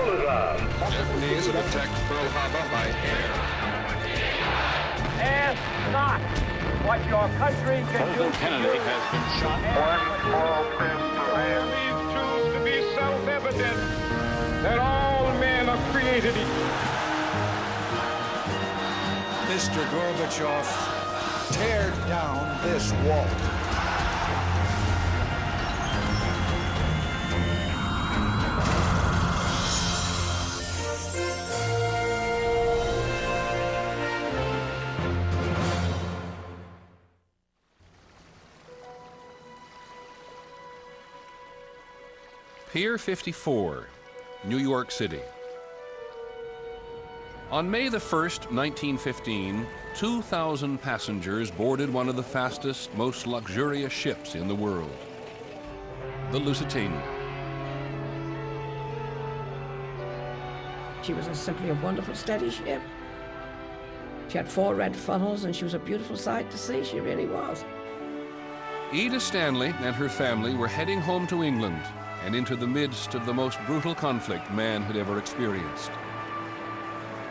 Japanese have attacked Pearl Harbor by air. Ask not what your country can do. Kennedy has been shot. One small step for man. These truths to be self-evident that all men are created equal. Mr. Gorbachev, tear down this wall. Pier 54, New York City. On May the 1st, 1915, 2,000 passengers boarded one of the fastest, most luxurious ships in the world, the Lusitania. She was simply a wonderful, steady ship. She had 4 red funnels, and she was a beautiful sight to see. She really was. Eda Stanley and her family were heading home to England and into the midst of the most brutal conflict man had ever experienced.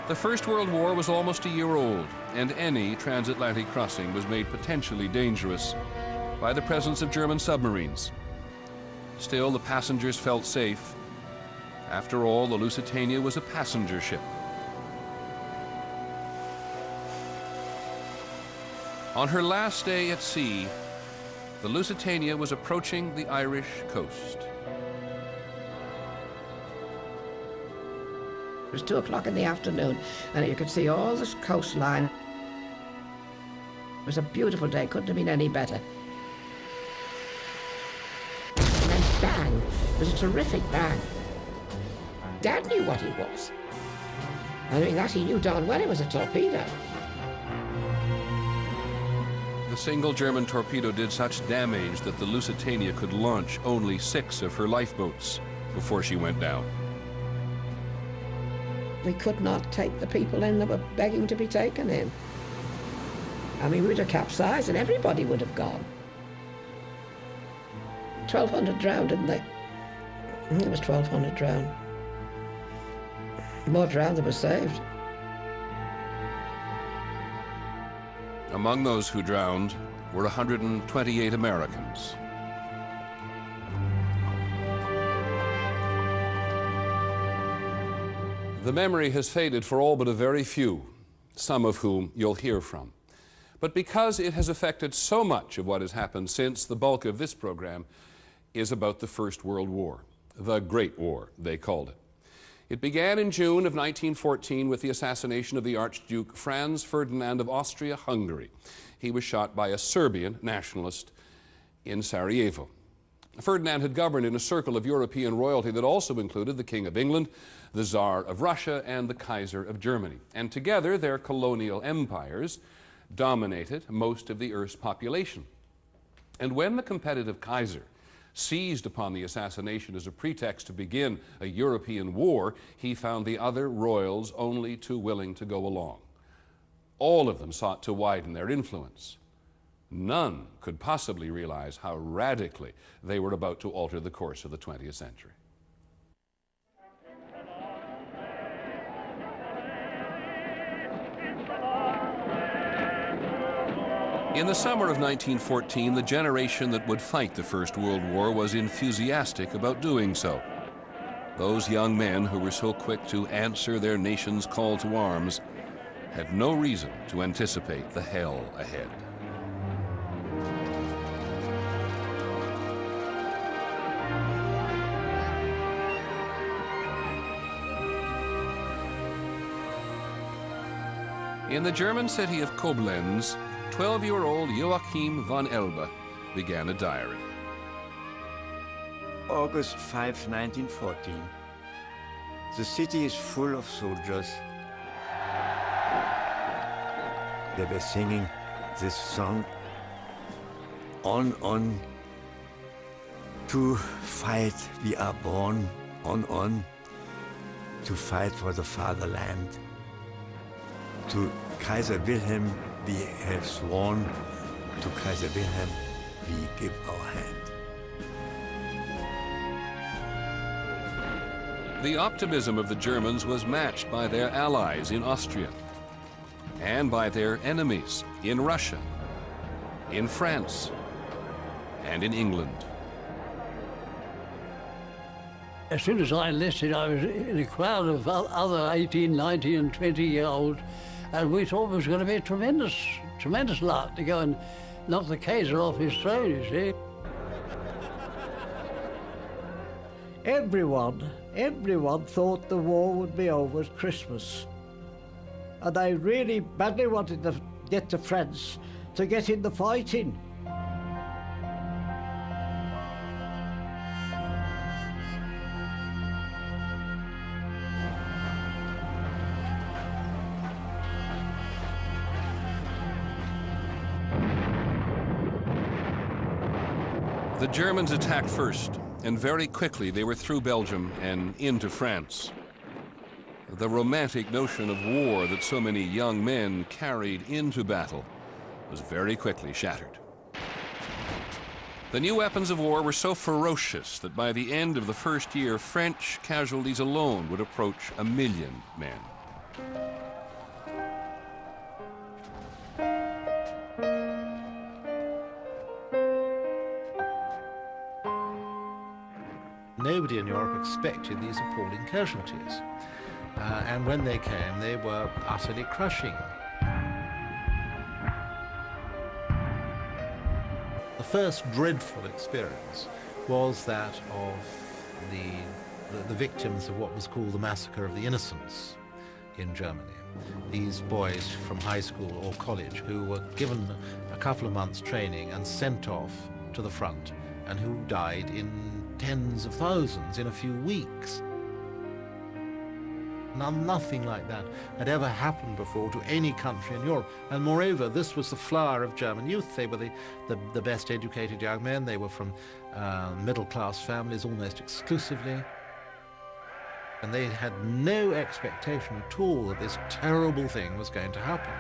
The First World War was almost a year old, and any transatlantic crossing was made potentially dangerous by the presence of German submarines. Still, the passengers felt safe. After all, the Lusitania was a passenger ship. On her last day at sea, the Lusitania was approaching the Irish coast. It was 2 o'clock in the afternoon, and you could see all this coastline. It was a beautiful day, couldn't have been any better. And then bang, it was a terrific bang. Dad knew what he was. I mean, that he knew darn well it was a torpedo. The single German torpedo did such damage that the Lusitania could launch only 6 of her lifeboats before she went down. We could not take the people in that were begging to be taken in. I mean, we would have capsized and everybody would have gone. 1,200 drowned, didn't they? I think it was 1,200 drowned. More drowned than were saved. Among those who drowned were 128 Americans. The memory has faded for all but a very few, some of whom you'll hear from. But because it has affected so much of what has happened since, the bulk of this program is about the First World War, the Great War, they called it. It began in June of 1914 with the assassination of the Archduke Franz Ferdinand of Austria-Hungary. He was shot by a Serbian nationalist in Sarajevo. Ferdinand had governed in a circle of European royalty that also included the King of England, the Tsar of Russia, and the Kaiser of Germany. And together, their colonial empires dominated most of the Earth's population. And when the competitive Kaiser seized upon the assassination as a pretext to begin a European war, he found the other royals only too willing to go along. All of them sought to widen their influence. None could possibly realize how radically they were about to alter the course of the 20th century. In the summer of 1914, the generation that would fight the First World War was enthusiastic about doing so. Those young men who were so quick to answer their nation's call to arms had no reason to anticipate the hell ahead. In the German city of Koblenz, 12-year-old Joachim von Elbe began a diary. August 5, 1914. The city is full of soldiers. They were singing this song, on, to fight we are born, on, to fight for the fatherland. To Kaiser Wilhelm we have sworn, to Kaiser Wilhelm we give our hand. The optimism of the Germans was matched by their allies in Austria and by their enemies in Russia, in France, and in England. As soon as I enlisted, I was in a crowd of other 18, 19 and 20-year-olds, and we thought it was going to be a tremendous lark to go and knock the Kaiser off his throne, you see. Everyone thought the war would be over at Christmas. And they really badly wanted to get to France to get in the fighting. The Germans attacked first, and very quickly they were through Belgium and into France. The romantic notion of war that so many young men carried into battle was very quickly shattered. The new weapons of war were so ferocious that by the end of the first year, French casualties alone would approach 1 million men. Nobody in Europe expected these appalling casualties. And when they came, they were utterly crushing. The first dreadful experience was that of the victims of what was called the Massacre of the Innocents in Germany. These boys from high school or college who were given a couple of months' training and sent off to the front, and who died in tens of thousands in a few weeks. Nothing like that had ever happened before to any country in Europe. And moreover, this was the flower of German youth. They were the best educated young men. They were from middle-class families almost exclusively. And they had no expectation at all that this terrible thing was going to happen.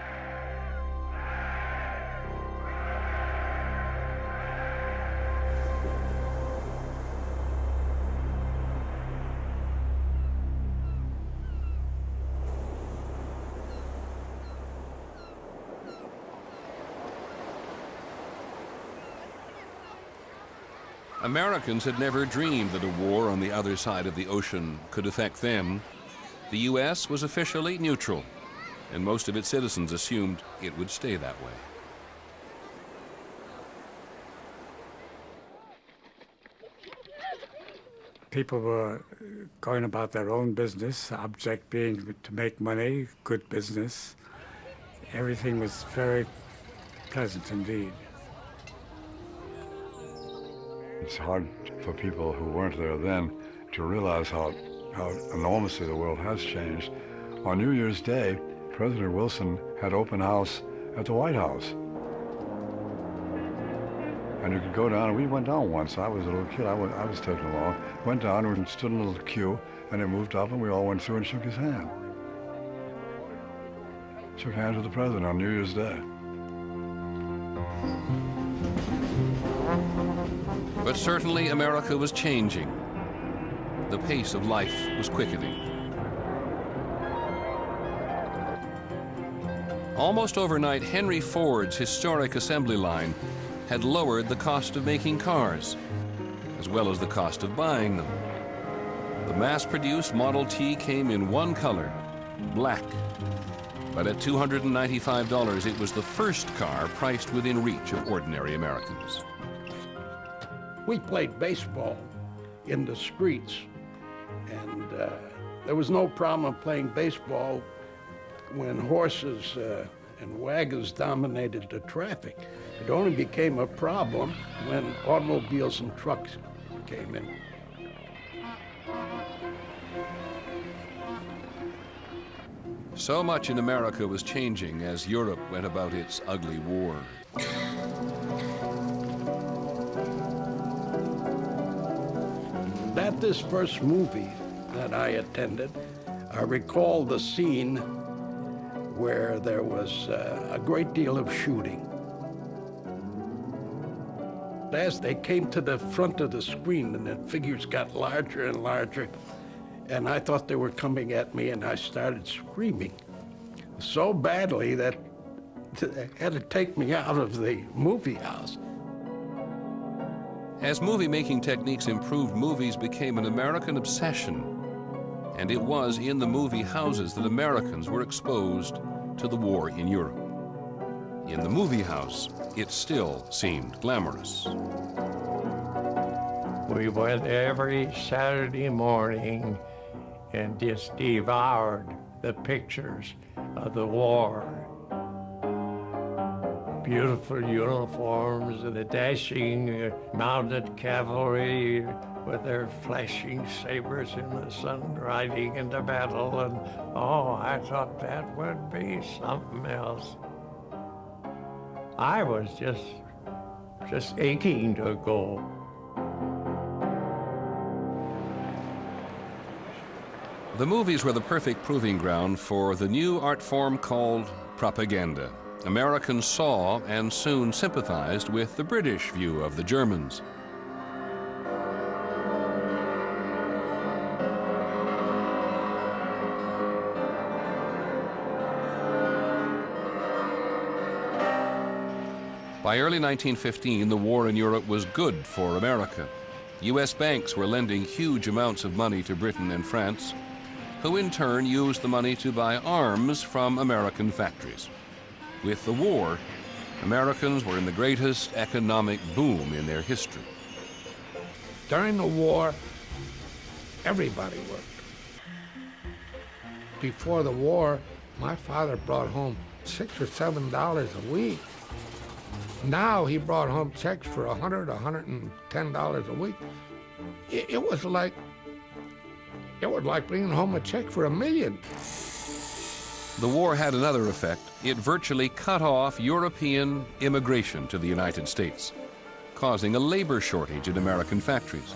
Americans had never dreamed that a war on the other side of the ocean could affect them. The U.S. was officially neutral, and most of its citizens assumed it would stay that way. People were going about their own business, object being to make money, good business. Everything was very pleasant indeed. It's hard for people who weren't there then to realize how enormously the world has changed. On New Year's Day, President Wilson had open house at the White House. And you could go down, and we went down once. I was a little kid, I was taken along. Went down, and we stood in a little queue, and it moved up, and we all went through and shook his hand. Shook hands with the president on New Year's Day. But certainly America was changing. The pace of life was quickening. Almost overnight, Henry Ford's historic assembly line had lowered the cost of making cars, as well as the cost of buying them. The mass-produced Model T came in one color, black. But at $295, it was the first car priced within reach of ordinary Americans. We played baseball in the streets, and there was no problem playing baseball when horses and wagons dominated the traffic. It only became a problem when automobiles and trucks came in. So much in America was changing as Europe went about its ugly war. At this first movie that I attended, I recall the scene where there was a great deal of shooting. As they came to the front of the screen and the figures got larger and larger, and I thought they were coming at me, and I started screaming so badly that they had to take me out of the movie house. As movie-making techniques improved, movies became an American obsession. And it was in the movie houses that Americans were exposed to the war in Europe. In the movie house, it still seemed glamorous. We went every Saturday morning and just devoured the pictures of the war. Beautiful uniforms and the dashing mounted cavalry with their flashing sabers in the sun riding into battle, and oh, I thought that would be something else. I was just aching to go. The movies were the perfect proving ground for the new art form called propaganda. Americans saw and soon sympathized with the British view of the Germans. By early 1915, the war in Europe was good for America. U.S. banks were lending huge amounts of money to Britain and France, who in turn used the money to buy arms from American factories. With the war, Americans were in the greatest economic boom in their history. During the war, everybody worked. Before the war, my father brought home $6 or $7 a week. Now he brought home checks for $100, $110 a week. It was like bringing home a check for $1 million. The war had another effect. It virtually cut off European immigration to the United States, causing a labor shortage in American factories.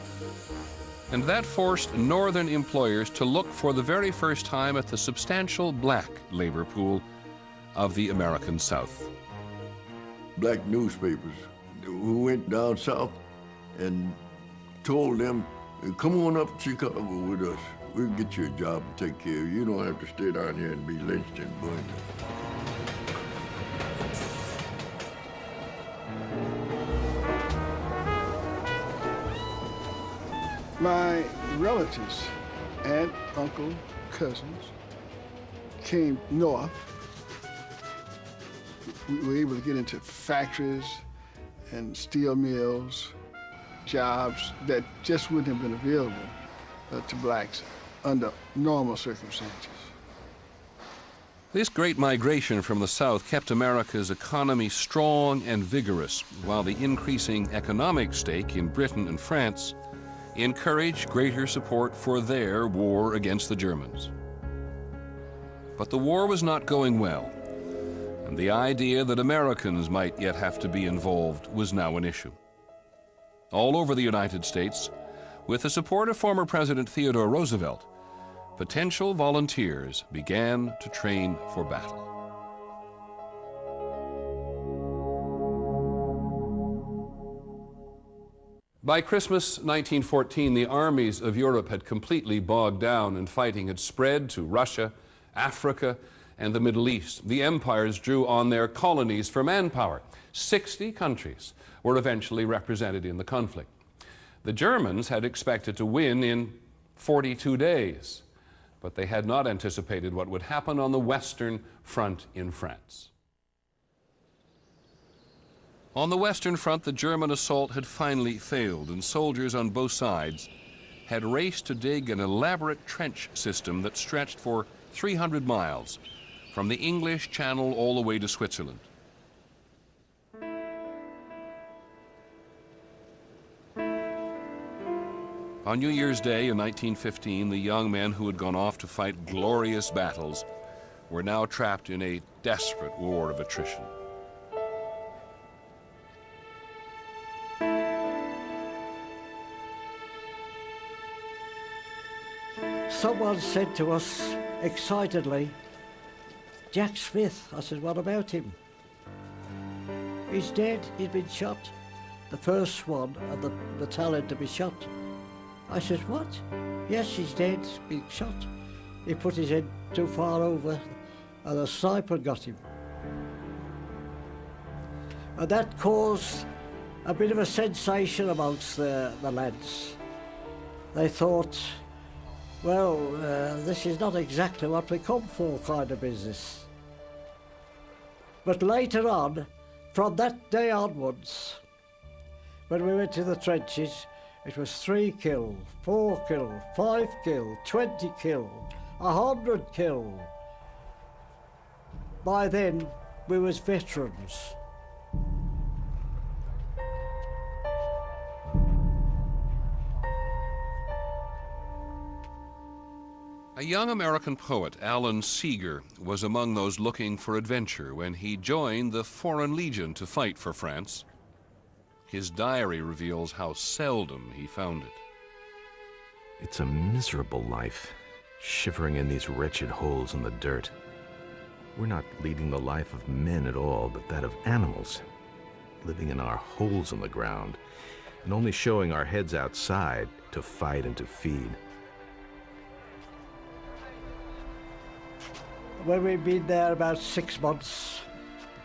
And that forced northern employers to look for the very first time at the substantial black labor pool of the American South. Black newspapers who went down south and told them, come on up to Chicago with us. We'll get you a job and take care of you. You don't have to stay down here and be lynched and burned. My relatives, aunt, uncle, cousins, came north. We were able to get into factories and steel mills, jobs that just wouldn't have been available to blacks under normal circumstances. This great migration from the South kept America's economy strong and vigorous, while the increasing economic stake in Britain and France encouraged greater support for their war against the Germans. But the war was not going well, and the idea that Americans might yet have to be involved was now an issue. All over the United States, with the support of former President Theodore Roosevelt, potential volunteers began to train for battle. By Christmas 1914, the armies of Europe had completely bogged down and fighting had spread to Russia, Africa, and the Middle East. The empires drew on their colonies for manpower. 60 countries were eventually represented in the conflict. The Germans had expected to win in 42 days, but they had not anticipated what would happen on the Western Front in France. On the Western Front, the German assault had finally failed, and soldiers on both sides had raced to dig an elaborate trench system that stretched for 300 miles from the English Channel all the way to Switzerland. On New Year's Day in 1915, the young men who had gone off to fight glorious battles were now trapped in a desperate war of attrition. Someone said to us excitedly, "Jack Smith." I said, "What about him?" "He's dead, he's been shot. The first one of the battalion to be shot." I says, what? Yes, he's dead, been shot. He put his head too far over and a sniper got him. And that caused a bit of a sensation amongst the lads. They thought, well, this is not exactly what we come for kind of business. But later on, from that day onwards, when we went to the trenches, it was 3 killed, 4 killed, 5 killed, 20 killed, 100 killed. By then, we was veterans. A young American poet, Alan Seeger, was among those looking for adventure when he joined the Foreign Legion to fight for France. His diary reveals how seldom he found it. It's a miserable life, shivering in these wretched holes in the dirt. We're not leading the life of men at all, but that of animals, living in our holes in the ground, and only showing our heads outside to fight and to feed. When we'd been there about 6 months,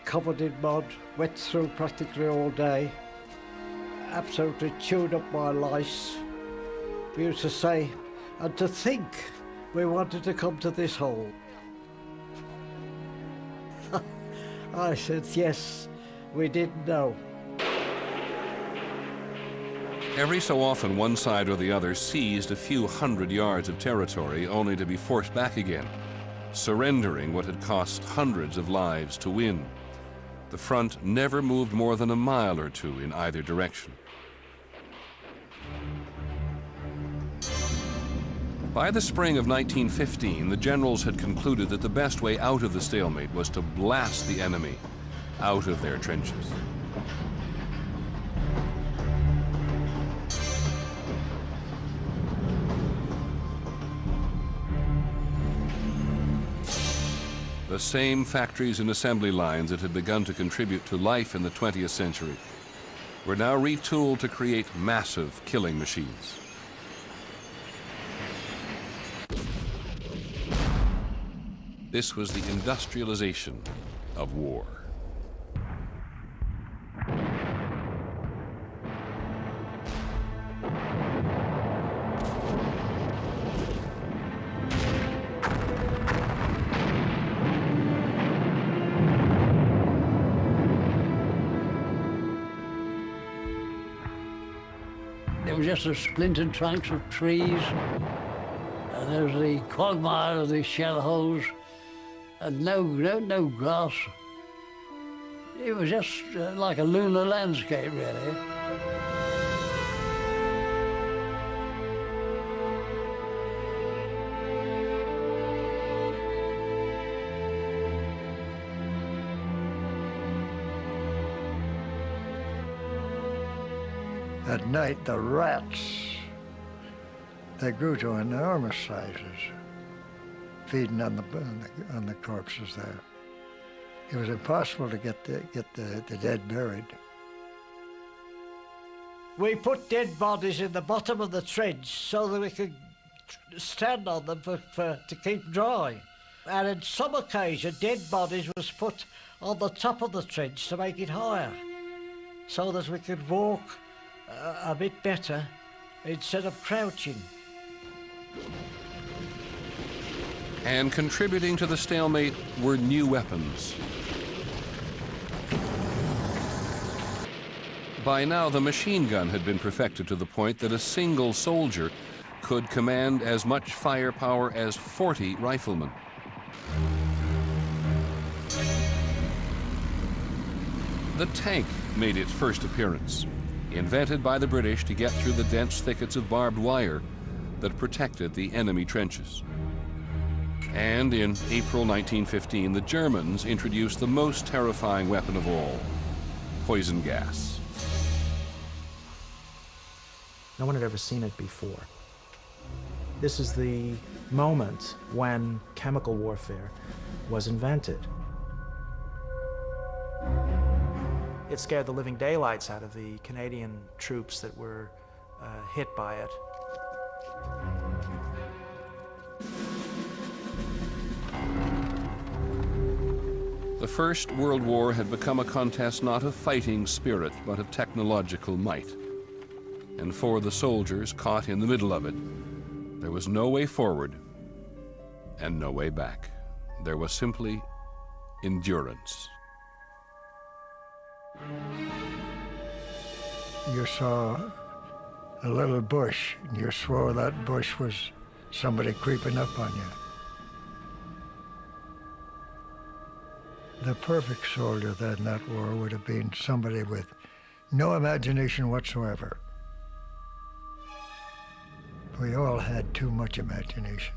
covered in mud, wet through practically all day, absolutely chewed up my lice, we used to say, and to think we wanted to come to this hole. I said, yes, we didn't know. Every so often, one side or the other seized a few hundred yards of territory only to be forced back again, surrendering what had cost hundreds of lives to win. The front never moved more than a mile or two in either direction. By the spring of 1915, the generals had concluded that the best way out of the stalemate was to blast the enemy out of their trenches. The same factories and assembly lines that had begun to contribute to life in the 20th century were now retooled to create massive killing machines. This was the industrialization of war. There was just the splintered trunks of trees, and there was the quagmire of the shell holes, and no grass. It was just like a lunar landscape, really. At night, the rats, they grew to enormous sizes, feeding on the corpses there. It was impossible to get the dead buried. We put dead bodies in the bottom of the trench so that we could stand on them to keep dry. And on some occasion, dead bodies was put on the top of the trench to make it higher, so that we could walk a bit better instead of crouching. And contributing to the stalemate were new weapons. By now, the machine gun had been perfected to the point that a single soldier could command as much firepower as 40 riflemen. The tank made its first appearance, invented by the British to get through the dense thickets of barbed wire that protected the enemy trenches. And in April 1915, the Germans introduced the most terrifying weapon of all, poison gas. No one had ever seen it before. This is the moment when chemical warfare was invented. It scared the living daylights out of the Canadian troops that were hit by it. The First World War had become a contest not of fighting spirit, but of technological might. And for the soldiers caught in the middle of it, there was no way forward and no way back. There was simply endurance. You saw a little bush, and you swore that bush was somebody creeping up on you. The perfect soldier then in that war would have been somebody with no imagination whatsoever. We all had too much imagination.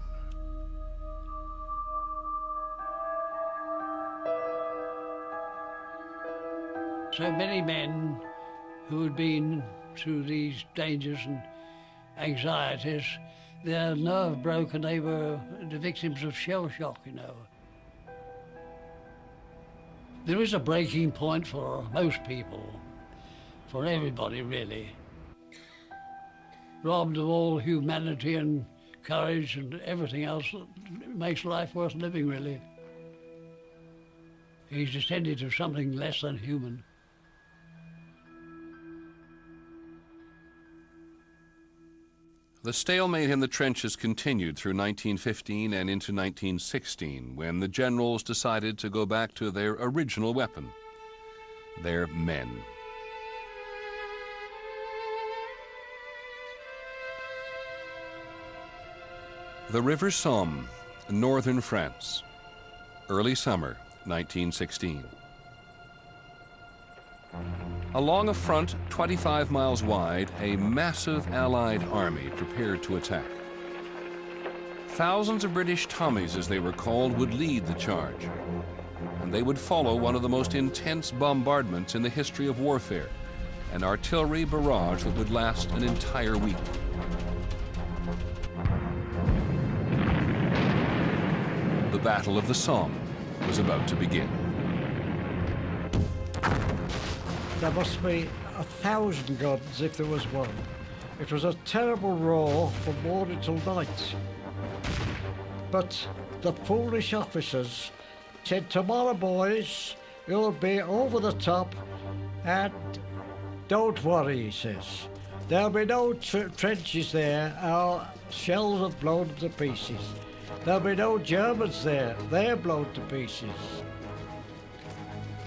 So many men who had been through these dangers and anxieties, their nerve broke and they were the victims of shell shock, you know. There is a breaking point for most people, for everybody really. Robbed of all humanity and courage and everything else that makes life worth living, really. He's descended to something less than human. The stalemate in the trenches continued through 1915 and into 1916, when the generals decided to go back to their original weapon, their men. The River Somme, northern France, early summer 1916. Along a front 25 miles wide, a massive Allied army prepared to attack. Thousands of British Tommies, as they were called, would lead the charge, and they would follow one of the most intense bombardments in the history of warfare, an artillery barrage that would last an entire week. The Battle of the Somme was about to begin. There must be 1,000 guns if there was one. It was a terrible roar from morning till night. But the foolish officers said, "Tomorrow, boys, you'll be over the top, and don't worry," he says. "There'll be no trenches there. Our shells have blown to pieces. There'll be no Germans there. They're blown to pieces.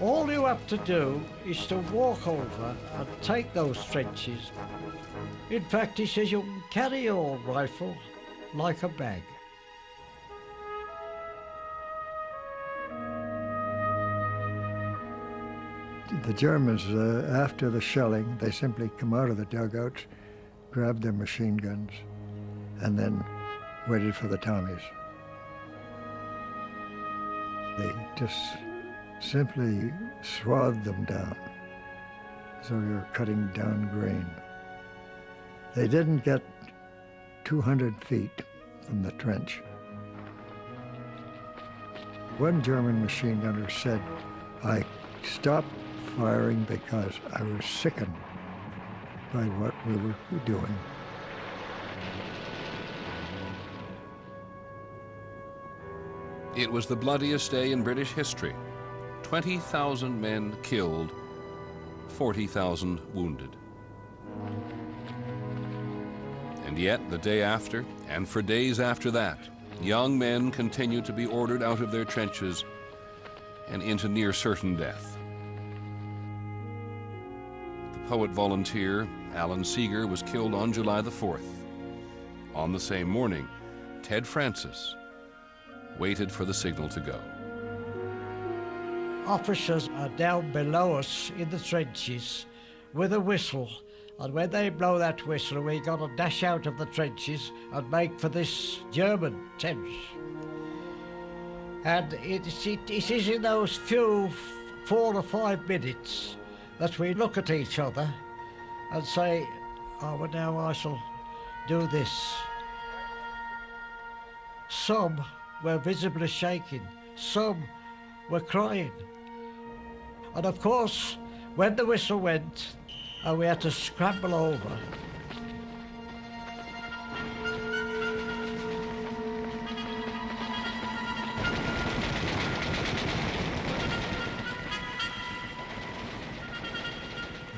All you have to do is to walk over and take those trenches. In fact," he says, "you can carry your rifle like a bag." The Germans, after the shelling, they simply come out of the dugouts, grab their machine guns, and then waited for the Tommies. They just simply swathed them down, as though you're cutting down grain. They didn't get 200 feet from the trench. One German machine gunner said, "I stopped firing because I was sickened by what we were doing." It was the bloodiest day in British history. 20,000 men killed, 40,000 wounded. And yet, the day after, and for days after that, young men continued to be ordered out of their trenches and into near certain death. The poet-volunteer Alan Seeger was killed on July the 4th. On the same morning, Ted Francis waited for the signal to go. Officers are down below us in the trenches with a whistle, and when they blow that whistle, we got to dash out of the trenches and make for this German trench. And it is in those few 4 or 5 minutes that we look at each other and say, "Oh, well, now I shall do this." Some were visibly shaking, some were crying. And of course, when the whistle went and we had to scramble over,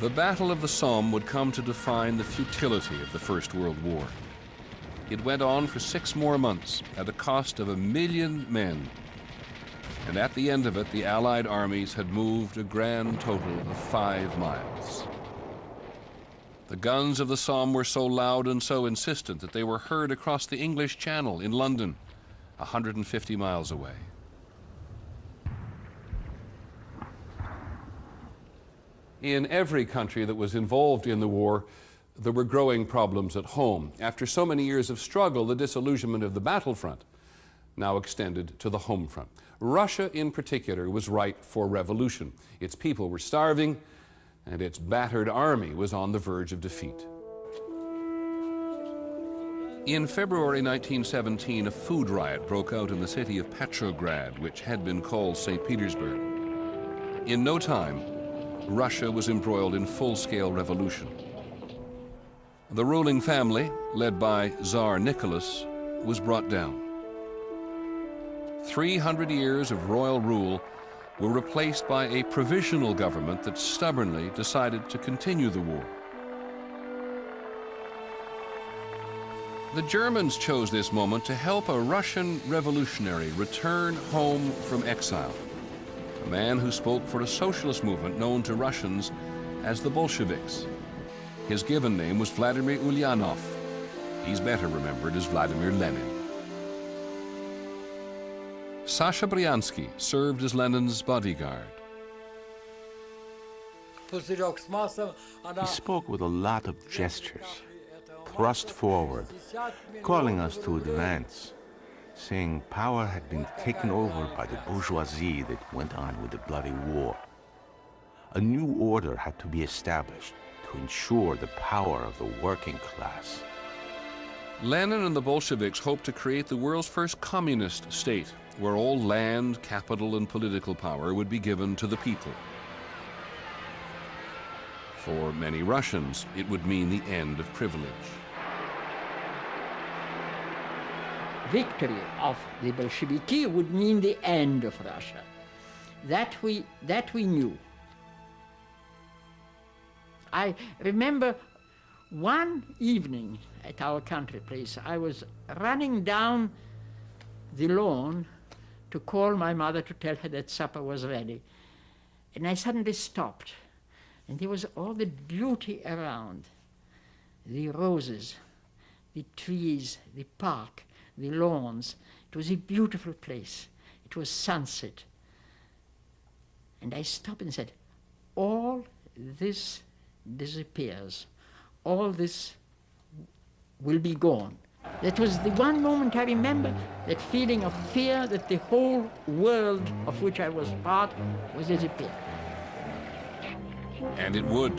The Battle of the Somme would come to define the futility of the First World War. It went on for 6 more months at a cost of 1 million men. And at the end of it, the Allied armies had moved a grand total of 5 miles. The guns of the Somme were so loud and so insistent that they were heard across the English Channel in London, 150 miles away. In every country that was involved in the war, there were growing problems at home. After so many years of struggle, the disillusionment of the battlefront now extended to the home front. Russia, in particular, was ripe for revolution. Its people were starving, and its battered army was on the verge of defeat. In February 1917, a food riot broke out in the city of Petrograd, which had been called St. Petersburg. In no time, Russia was embroiled in full-scale revolution. The ruling family, led by Tsar Nicholas, was brought down. 300 years of royal rule were replaced by a provisional government that stubbornly decided to continue the war. The Germans chose this moment to help a Russian revolutionary return home from exile, a man who spoke for a socialist movement known to Russians as the Bolsheviks. His given name was Vladimir Ulyanov. He's better remembered as Vladimir Lenin. Sasha Bryansky served as Lenin's bodyguard. He spoke with a lot of gestures, thrust forward, calling us to advance, saying power had been taken over by the bourgeoisie that went on with the bloody war. A new order had to be established to ensure the power of the working class. Lenin and the Bolsheviks hoped to create the world's first communist state, where all land, capital, and political power would be given to the people. For many Russians, it would mean the end of privilege. Victory of the Bolsheviki would mean the end of Russia. That we knew. I remember one evening at our country place, I was running down the lawn to call my mother to tell her that supper was ready. And I suddenly stopped. And there was all the beauty around. The roses, the trees, the park, the lawns. It was a beautiful place. It was sunset. And I stopped and said, all this disappears. All this will be gone. That was the one moment I remember, that feeling of fear that the whole world of which I was part was disappearing. And it would.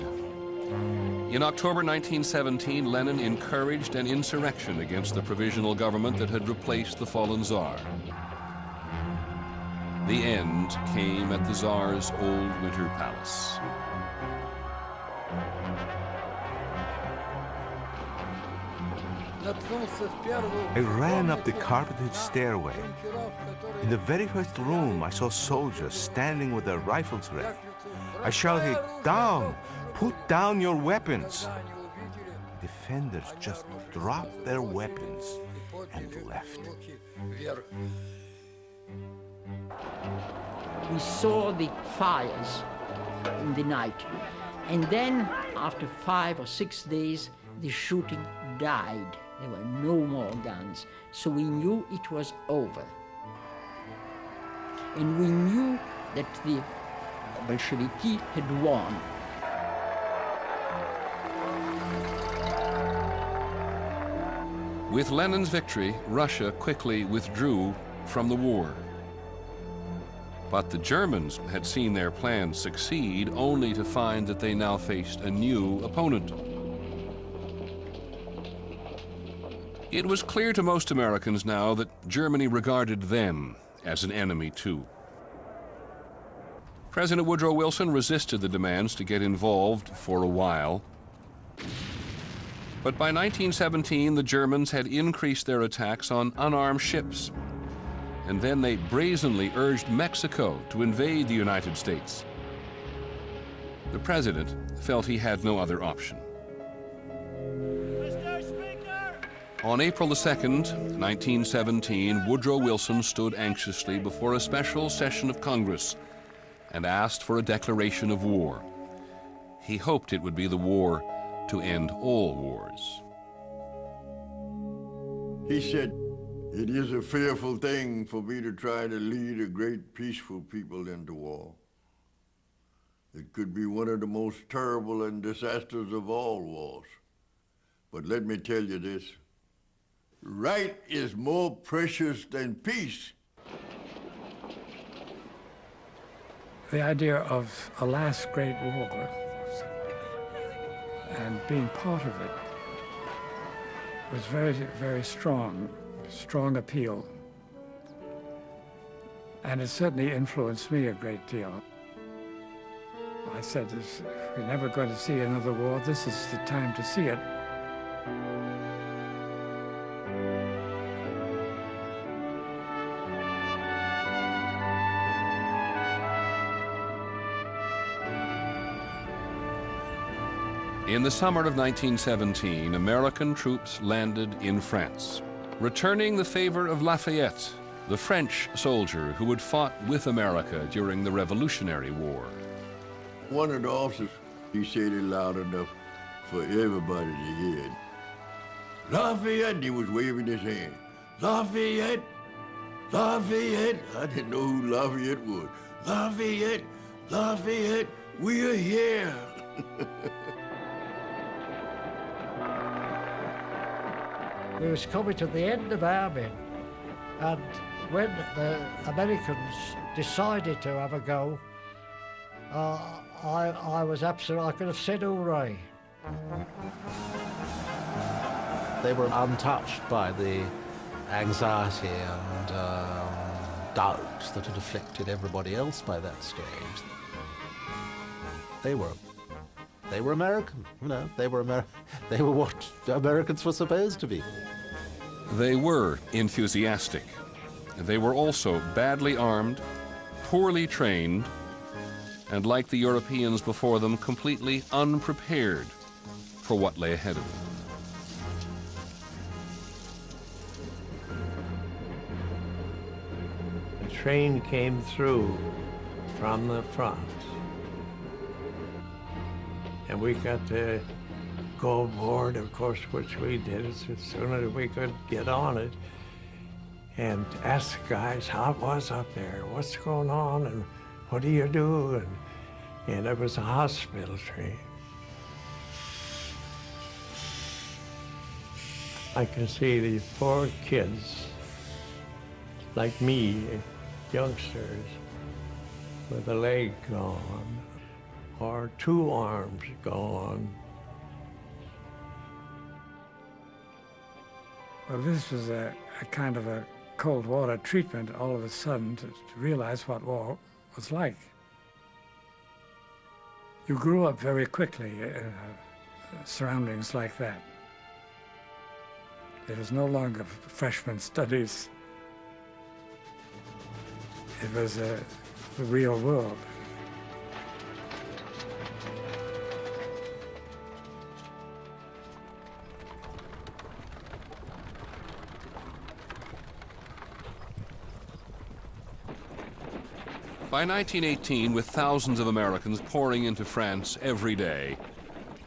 In October 1917, Lenin encouraged an insurrection against the provisional government that had replaced the fallen Tsar. The end came at the Tsar's old winter palace. I ran up the carpeted stairway. In the very first room, I saw soldiers standing with their rifles ready. I shouted, "Down! Put down your weapons!" The defenders just dropped their weapons and left. We saw the fires in the night. And then, after 5 or 6 days, the shooting died. There were no more guns. So we knew it was over. And we knew that the Bolsheviki had won. With Lenin's victory, Russia quickly withdrew from the war. But the Germans had seen their plans succeed only to find that they now faced a new opponent. It was clear to most Americans now that Germany regarded them as an enemy too. President Woodrow Wilson resisted the demands to get involved for a while. But by 1917, the Germans had increased their attacks on unarmed ships. And then they brazenly urged Mexico to invade the United States. The president, felt he had no other option. On April the 2nd, 1917, Woodrow Wilson stood anxiously before a special session of Congress and asked for a declaration of war. He hoped it would be the war to end all wars. He said, "It is a fearful thing for me to try to lead a great peaceful people into war. It could be one of the most terrible and disastrous of all wars. But let me tell you this, right is more precious than peace." The idea of a last great war and being part of it was very, very strong appeal. And it certainly influenced me a great deal. I said, if we're never going to see another war, this is the time to see it. In the summer of 1917, American troops landed in France, returning the favor of Lafayette, the French soldier who had fought with America during the Revolutionary War. One of the officers, he said it loud enough for everybody to hear it. "Lafayette," he was waving his hand. "Lafayette, Lafayette." I didn't know who Lafayette was. "Lafayette, Lafayette, we are here." We was coming to the end of our men, and when the Americans decided to have a go, I was absolutely, I could have said hooray. They were untouched by the anxiety and doubts that had afflicted everybody else by that stage. They were American, you know. They were what Americans were supposed to be. They were enthusiastic. They were also badly armed, poorly trained, and like the Europeans before them, completely unprepared for what lay ahead of them. The train came through from the front, and we got to go aboard, of course, which we did as soon as we could get on it, and ask the guys how it was up there, what's going on, and what do you do? And it was a hospital train. I can see these poor kids, like me, youngsters, with a leg gone, or two arms gone. Well, this was a kind of a cold water treatment all of a sudden to realize what war was like. You grew up very quickly in surroundings like that. It was no longer freshman studies. It was the real world. By 1918, with thousands of Americans pouring into France every day,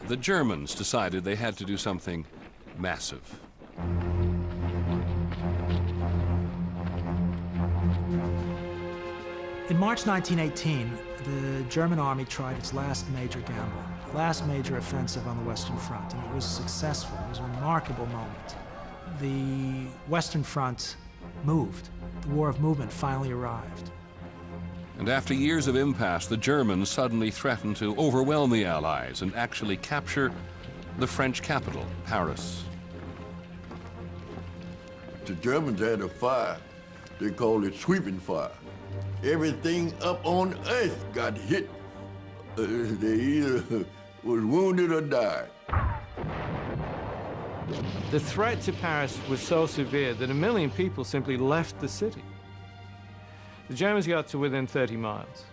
the Germans decided they had to do something massive. In March 1918, the German army tried its last major gamble, last major offensive on the Western Front, and it was successful. It was a remarkable moment. The Western Front moved. The war of movement finally arrived. And after years of impasse, the Germans suddenly threatened to overwhelm the Allies and actually capture the French capital, Paris. The Germans had a fire. They called it sweeping fire. Everything up on earth got hit. They either was wounded or died. The threat to Paris was so severe that 1 million people simply left the city. The Germans got to within 30 miles.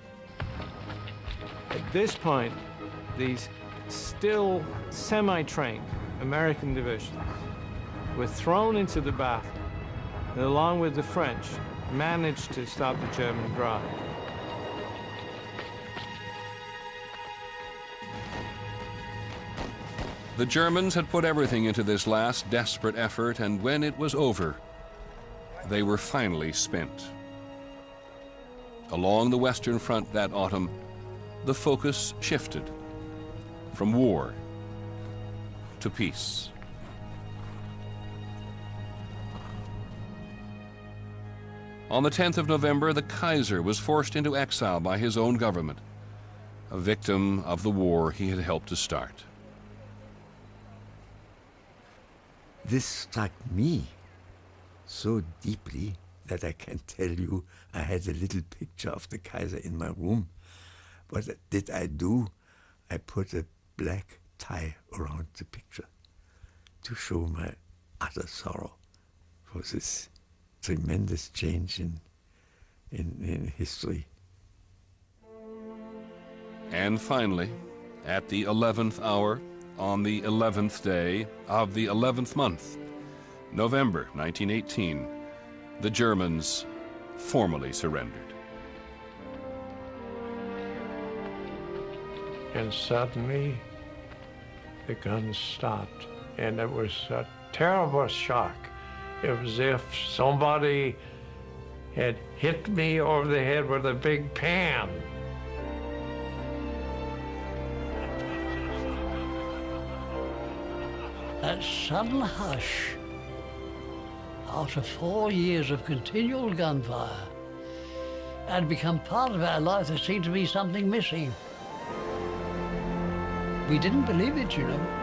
At this point, these still semi-trained American divisions were thrown into the battle, and along with the French, managed to stop the German drive. The Germans had put everything into this last desperate effort, and when it was over, they were finally spent. Along the Western Front that autumn, the focus shifted from war to peace. On the 10th of November, the Kaiser was forced into exile by his own government, a victim of the war he had helped to start. This struck me so deeply that I can tell you I had a little picture of the Kaiser in my room. What did I do? I put a black tie around the picture to show my utter sorrow for this tremendous change in history. And finally, at the 11th hour, on the 11th day of the 11th month, November 1918, the Germans formally surrendered. And suddenly, the guns stopped, and it was a terrible shock. It was as if somebody had hit me over the head with a big pan. That sudden hush, after 4 years of continual gunfire, had become part of our life. There seemed to be something missing. We didn't believe it, you know.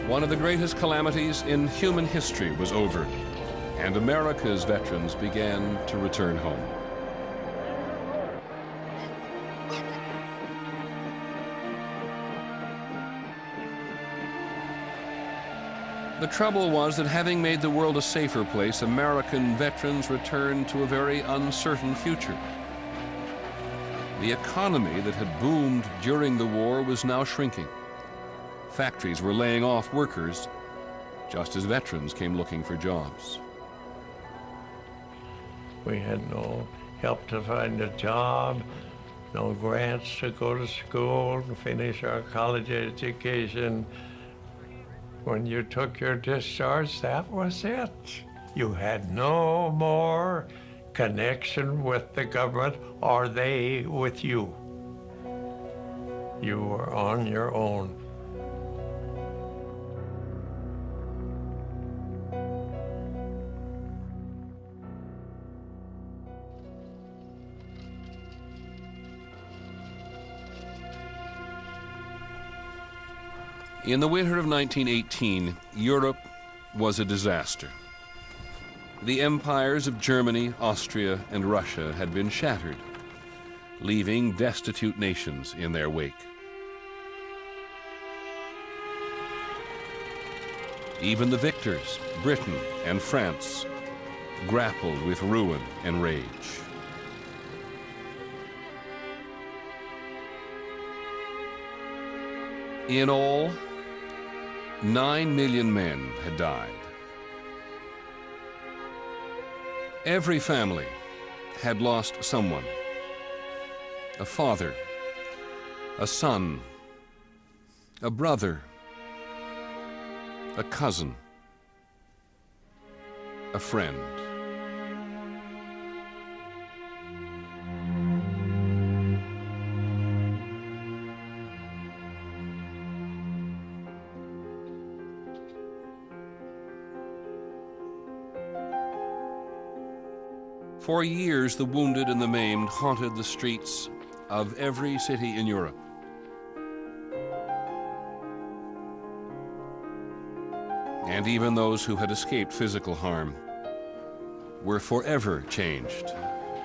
One of the greatest calamities in human history was over, and America's veterans began to return home. The trouble was that having made the world a safer place, American veterans returned to a very uncertain future. The economy that had boomed during the war was now shrinking. Factories were laying off workers, just as veterans came looking for jobs. We had no help to find a job, no grants to go to school and finish our college education. When you took your discharge, that was it. You had no more connection with the government or they with you. You were on your own. In the winter of 1918, Europe was a disaster. The empires of Germany, Austria, and Russia had been shattered, leaving destitute nations in their wake. Even the victors, Britain and France, grappled with ruin and rage. In all, 9 million men had died. Every family had lost someone: a father, a son, a brother, a cousin, a friend. For years, the wounded and the maimed haunted the streets of every city in Europe. And even those who had escaped physical harm were forever changed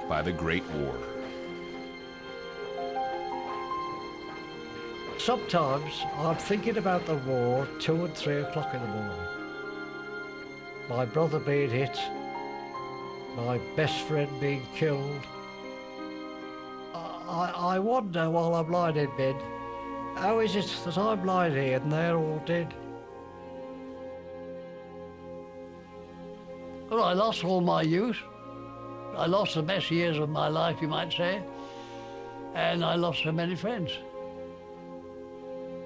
by the Great War. Sometimes I'm thinking about the war 2 and 3 o'clock in the morning. My brother being hit, my best friend being killed. I wonder while I'm lying in bed, how is it that I'm lying here and they're all dead? Well, I lost all my youth. I lost the best years of my life, you might say. And I lost so many friends.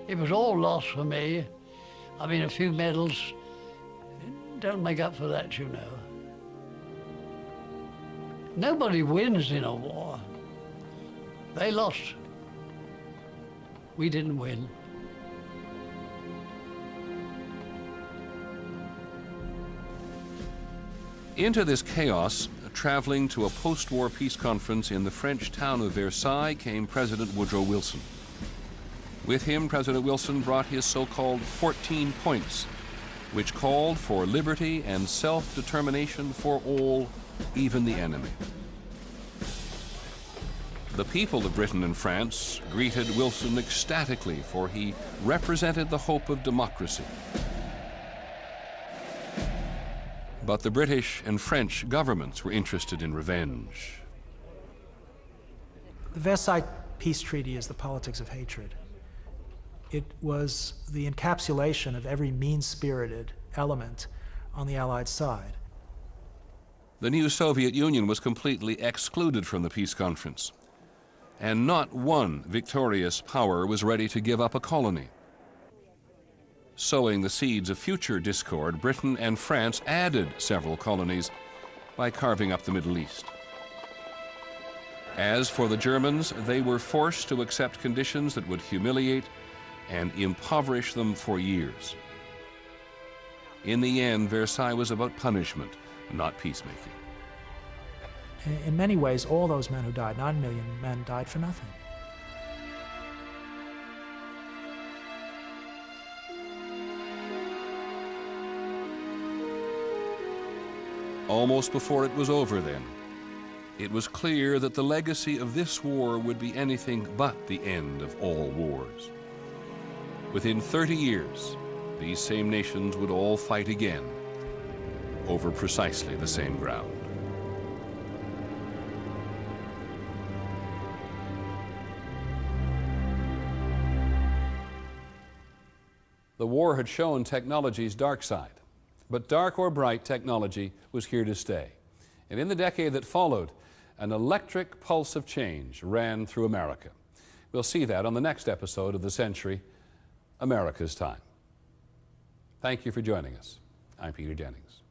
It was all lost for me. I mean, a few medals don't make up for that, you know. Nobody wins in a war. They lost. We didn't win. Into this chaos, traveling to a post-war peace conference in the French town of Versailles, came President Woodrow Wilson. With him, President Wilson brought his so-called 14 points, which called for liberty and self-determination for all, even the enemy. The people of Britain and France greeted Wilson ecstatically, for he represented the hope of democracy. But the British and French governments were interested in revenge. The Versailles Peace Treaty is the politics of hatred. It was the encapsulation of every mean-spirited element on the Allied side. The new Soviet Union was completely excluded from the peace conference, and not one victorious power was ready to give up a colony. Sowing the seeds of future discord, Britain and France added several colonies by carving up the Middle East. As for the Germans, they were forced to accept conditions that would humiliate and impoverish them for years. In the end, Versailles was about punishment, not peacemaking. In many ways, all those men who died, 9 million men, died for nothing. Almost before it was over then, it was clear that the legacy of this war would be anything but the end of all wars. Within 30 years, these same nations would all fight again over precisely the same ground. The war had shown technology's dark side, but dark or bright, technology was here to stay. And in the decade that followed, an electric pulse of change ran through America. We'll see that on the next episode of The Century, America's Time. Thank you for joining us. I'm Peter Jennings.